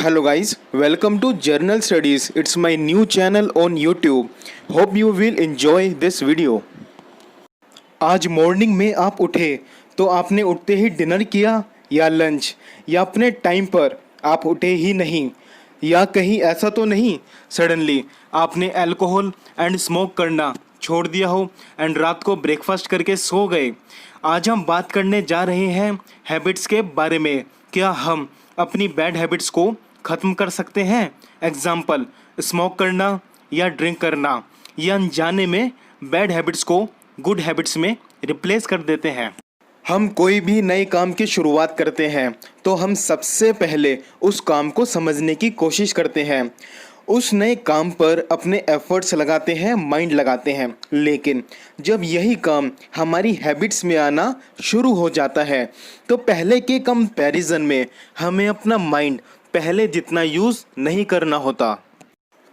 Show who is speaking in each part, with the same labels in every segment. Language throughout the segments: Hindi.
Speaker 1: Hello guys, welcome to Journal Studies. It's my new channel on YouTube. Hope you will enjoy this video. आज मॉर्निंग में आप उठे तो आपने उठते ही डिनर किया या लंच, या अपने टाइम पर आप उठे ही नहीं, या कहीं ऐसा तो नहीं सडनली आपने अल्कोहल एंड स्मोक करना छोड़ दिया हो एंड रात को ब्रेकफास्ट करके सो गए। आज हम बात करने जा रहे हैं हैबिट्स के बारे में। क्या हम अपनी बैड हैबिट्स को ख़त्म कर सकते हैं? एग्जाम्पल, स्मोक करना या ड्रिंक करना, या अनजाने में बैड हैबिट्स को गुड हैबिट्स में रिप्लेस कर देते हैं। हम कोई भी नए काम की शुरुआत करते हैं तो हम सबसे पहले उस काम को समझने की कोशिश करते हैं, उस नए काम पर अपने एफर्ट्स लगाते हैं, माइंड लगाते हैं। लेकिन जब यही काम हमारी हैबिट्स में आना शुरू हो जाता है तो पहले के कंपैरिजन में हमें अपना माइंड पहले जितना यूज़ नहीं करना होता,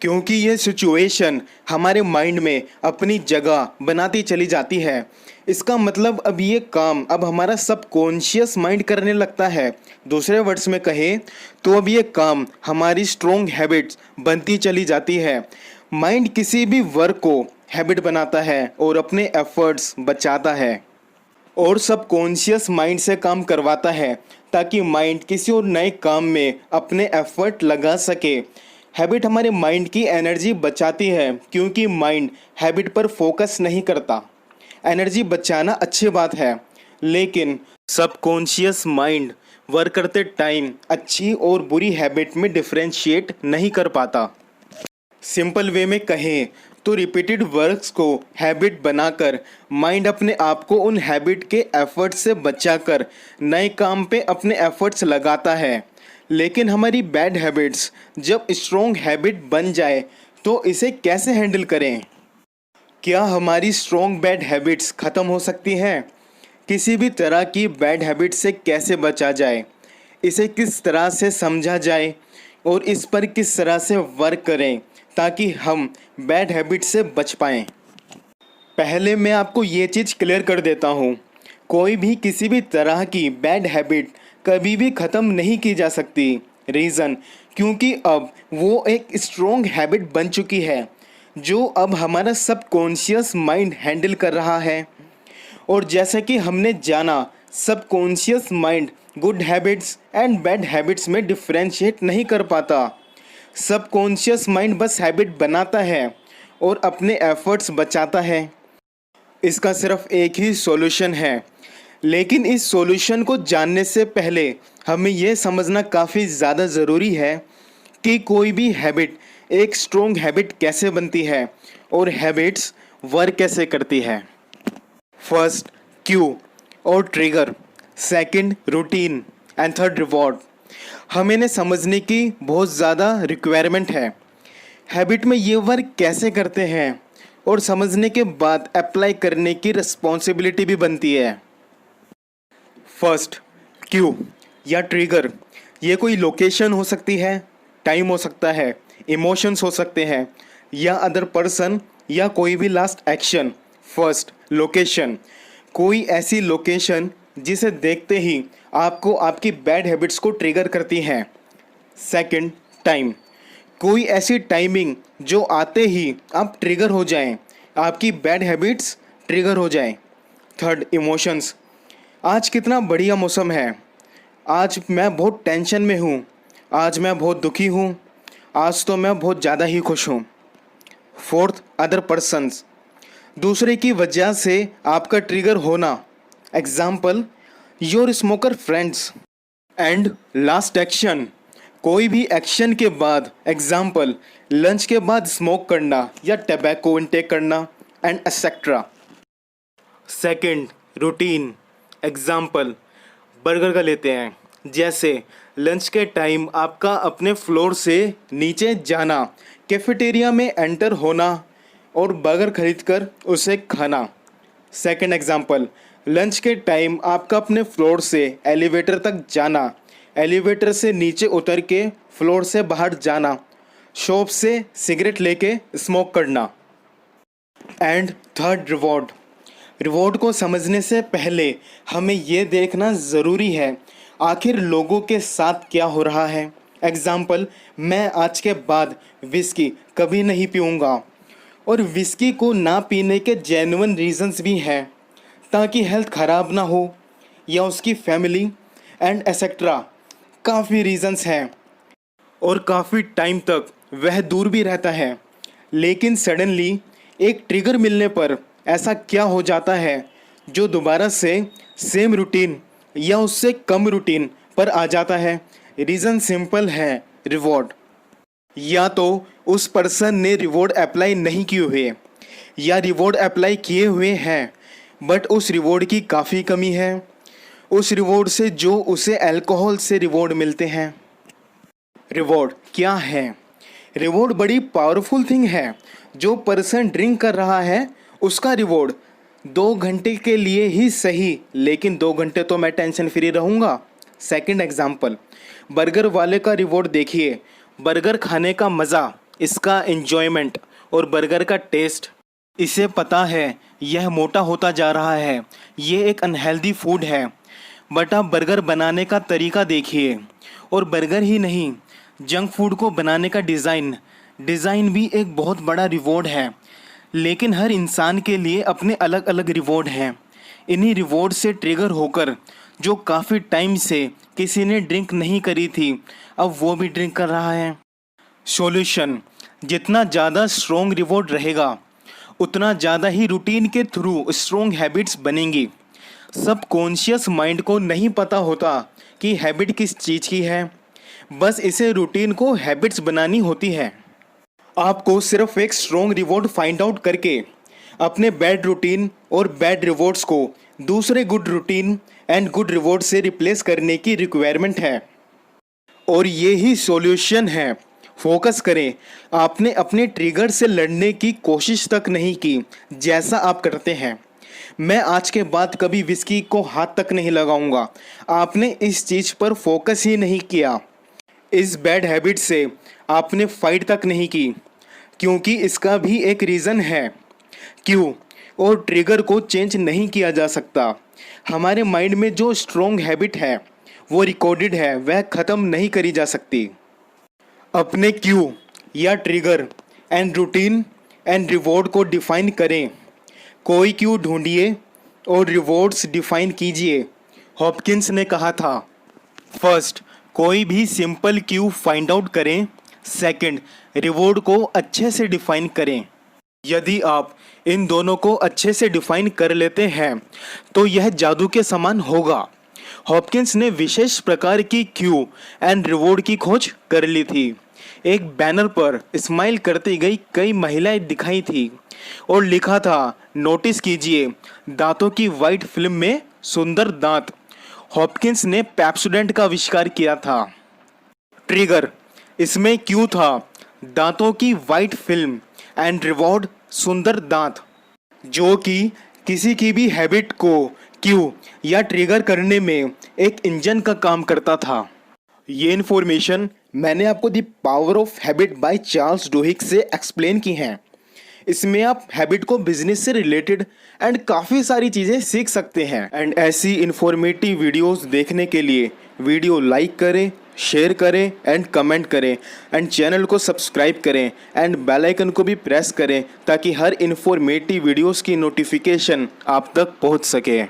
Speaker 1: क्योंकि ये सिचुएशन हमारे माइंड में अपनी जगह बनाती चली जाती है। इसका मतलब अब ये काम अब हमारा सबकॉन्शियस माइंड करने लगता है। दूसरे वर्ड्स में कहें तो अब ये काम हमारी स्ट्रॉन्ग हैबिट्स बनती चली जाती है। माइंड किसी भी वर्क को हैबिट बनाता है और अपने एफर्ट्स बचाता है और सबकॉन्शियस माइंड से काम करवाता है ताकि माइंड किसी और नए काम में अपने एफर्ट लगा सके। हैबिट हमारे माइंड की एनर्जी बचाती है, क्योंकि माइंड हैबिट पर फोकस नहीं करता। एनर्जी बचाना अच्छी बात है, लेकिन सबकॉन्शियस माइंड वर्क करते टाइम अच्छी और बुरी हैबिट में डिफरेंशिएट नहीं कर पाता। सिंपल वे में कहें तो रिपीटेड वर्क्स को हैबिट बनाकर माइंड अपने आप को उन हैबिट के एफर्ट्स से बचाकर नए काम पे अपने एफर्ट्स लगाता है। लेकिन हमारी बैड हैबिट्स जब स्ट्रॉन्ग हैबिट बन जाए तो इसे कैसे हैंडल करें? क्या हमारी स्ट्रॉन्ग बैड हैबिट्स ख़त्म हो सकती हैं? किसी भी तरह की बैड हैबिट से कैसे बचा जाए, इसे किस तरह से समझा जाए और इस पर किस तरह से वर्क करें ताकि हम बैड हैबिट से बच पाएँ। पहले मैं आपको ये चीज़ क्लियर कर देता हूँ, कोई भी किसी भी तरह की बैड हैबिट कभी भी ख़त्म नहीं की जा सकती। रीज़न, क्योंकि अब वो एक स्ट्रॉन्ग हैबिट बन चुकी है जो अब हमारा सबकॉन्शियस माइंड हैंडल कर रहा है। और जैसे कि हमने जाना, subconscious mind good habits and bad habits में डिफरेंशिएट नहीं कर पाता। सबकॉन्शियस माइंड बस हैबिट बनाता है और अपने एफर्ट्स बचाता है। इसका सिर्फ एक ही सॉल्यूशन है, लेकिन इस सॉल्यूशन को जानने से पहले हमें यह समझना काफ़ी ज़्यादा ज़रूरी है कि कोई भी हैबिट एक स्ट्रॉन्ग हैबिट कैसे बनती है और हैबिट्स वर्क कैसे करती है। फर्स्ट, क्यू और trigger, second, routine and third, reward. हमें इन्हें समझने की बहुत ज़्यादा रिक्वायरमेंट है। हैबिट में ये वर्क कैसे करते हैं और समझने के बाद अप्लाई करने की रिस्पॉन्सिबिलिटी भी बनती है। फर्स्ट, क्यू या ट्रिगर। ये कोई लोकेशन हो सकती है, टाइम हो सकता है, इमोशंस हो सकते हैं, या अदर पर्सन, या कोई भी लास्ट एक्शन। First, location. कोई ऐसी लोकेशन जिसे देखते ही आपको आपकी बैड हैबिट्स को ट्रिगर करती हैं। Second, time. कोई ऐसी टाइमिंग जो आते ही आप ट्रिगर हो जाएं, आपकी बैड हैबिट्स ट्रिगर हो जाएं। Third, emotions. आज कितना बढ़िया मौसम है, आज मैं बहुत टेंशन में हूँ, आज मैं बहुत दुखी हूँ, आज तो मैं बहुत ज़्यादा ही खुश हूँ। Fourth, other persons. दूसरे की वजह से आपका ट्रिगर होना। Example, your smoker friends. And last, action. कोई भी एक्शन के बाद, एग्जाम्पल, लंच के बाद स्मोक करना या टबैको इनटेक करना and etcetera. Second, routine. Example, burger का लेते हैं। जैसे लंच के टाइम आपका अपने फ्लोर से नीचे जाना, कैफेटेरिया में एंटर होना और बर्गर खरीदकर उसे खाना। सेकंड एग्जाम्पल, लंच के टाइम आपका अपने फ्लोर से एलिवेटर तक जाना, एलिवेटर से नीचे उतर के फ्लोर से बाहर जाना, शॉप से सिगरेट लेके स्मोक करना। And third, reward. रिवॉर्ड को समझने से पहले हमें ये देखना ज़रूरी है आखिर लोगों के साथ क्या हो रहा है एग्जाम्पल, मैं आज के बाद विस्की कभी नहीं पीऊँगा। और विस्की को ना पीने के जेन्युइन रीजंस भी हैं, ताकि हेल्थ ख़राब ना हो या उसकी फैमिली एंड एसेट्रा। काफ़ी रीजंस हैं और काफ़ी टाइम तक वह दूर भी रहता है। लेकिन सडनली एक ट्रिगर मिलने पर ऐसा क्या हो जाता है जो दोबारा से सेम रूटीन या उससे कम रूटीन पर आ जाता है? रीज़न सिंपल है, रिवॉर्ड। या तो उस पर्सन ने रिवॉर्ड अप्लाई नहीं किए हुए, या रिवॉर्ड अप्लाई किए हुए हैं बट उस रिवॉर्ड की काफ़ी कमी है उस रिवॉर्ड से जो उसे अल्कोहल से रिवॉर्ड मिलते हैं। रिवॉर्ड क्या है? रिवॉर्ड बड़ी पावरफुल थिंग है। जो पर्सन ड्रिंक कर रहा है उसका रिवॉर्ड 2 घंटे के लिए ही सही, लेकिन 2 घंटे तो मैं टेंशन फ्री रहूँगा। सेकंड एग्जांपल, बर्गर वाले का रिवॉर्ड देखिए। बर्गर खाने का मज़ा, इसका एन्जॉयमेंट और बर्गर का टेस्ट। इसे पता है यह मोटा होता जा रहा है, ये एक अनहेल्दी फूड है, बट आप बर्गर बनाने का तरीका देखिए। और बर्गर ही नहीं, जंक फूड को बनाने का डिज़ाइन भी एक बहुत बड़ा रिवॉर्ड है। लेकिन हर इंसान के लिए अपने अलग अलग रिवॉर्ड हैं। इन्हीं रिवॉर्ड से ट्रिगर होकर जो काफ़ी टाइम से किसी ने ड्रिंक नहीं करी थी, अब वो भी ड्रिंक कर रहा है। सॉल्यूशन, जितना ज़्यादा स्ट्रॉन्ग रिवॉर्ड रहेगा उतना ज़्यादा ही रूटीन के थ्रू स्ट्रॉन्ग हैबिट्स बनेंगी। सब कॉन्शियस माइंड को नहीं पता होता कि हैबिट किस चीज़ की है, बस इसे रूटीन को हैबिट्स बनानी होती है। आपको सिर्फ एक स्ट्रॉन्ग रिवॉर्ड फाइंड आउट करके अपने बैड रूटीन और बैड रिवॉर्ड्स को दूसरे good routine and good reward से रिप्लेस करने की रिक्वायरमेंट है। और ये ही सॉल्यूशन है। फोकस करें। आपने अपने ट्रिगर से लड़ने की कोशिश तक नहीं की जैसा आप करते हैं। मैं आज के बाद कभी विस्की को हाथ तक नहीं लगाऊंगा। आपने इस चीज़ पर फोकस ही नहीं किया। इस बैड हैबिट से आपने फाइट तक नहीं की, क्योंकि इसका भी एक रीज़न है क्यों। और ट्रिगर को चेंज नहीं किया जा सकता। हमारे माइंड में जो स्ट्रॉन्ग हैबिट है वो रिकॉर्डेड है, वह ख़त्म नहीं करी जा सकती। अपने क्यू या trigger and routine and reward को डिफाइन करें। कोई क्यू ढूंढिए और रिवॉर्ड्स डिफाइन कीजिए। हॉपकिंस ने कहा था, फर्स्ट कोई भी सिंपल क्यू फाइंड आउट करें, सेकंड रिवॉर्ड को अच्छे से डिफाइन करें। यदि आप इन दोनों को अच्छे से डिफाइन कर लेते हैं तो यह जादू के समान होगा। हॉपकिंस ने विशेष प्रकार की क्यू एंड रिवॉर्ड की खोज कर ली थी। एक बैनर पर स्माइल करती गई कई महिलाएं दिखाई थी और लिखा था, नोटिस कीजिए दांतों की वाइट फिल्म में सुंदर दांत। हॉपकिंस ने पेप्सोडेंट का आविष्कार किया था। ट्रिगर, इसमें क्यू था दांतों की वाइट फिल्म एंड रिवॉर्ड सुंदर दांत, जो कि किसी की भी हैबिट को क्यू या ट्रिगर करने में एक इंजन का काम करता था। ये इन्फॉर्मेशन मैंने आपको the Power of Habit by Charles Duhigg से एक्सप्लेन की हैं। इसमें आप हैबिट को बिजनेस से रिलेटेड एंड काफ़ी सारी चीज़ें सीख सकते हैं। एंड ऐसी इन्फॉर्मेटिव वीडियोस देखने के लिए वीडियो लाइक करें, शेयर करें एंड कमेंट करें एंड चैनल को सब्सक्राइब करें एंड बेल आइकन को भी प्रेस करें ताकि हर इन्फॉर्मेटिव वीडियोस की नोटिफिकेशन आप तक पहुंच सके।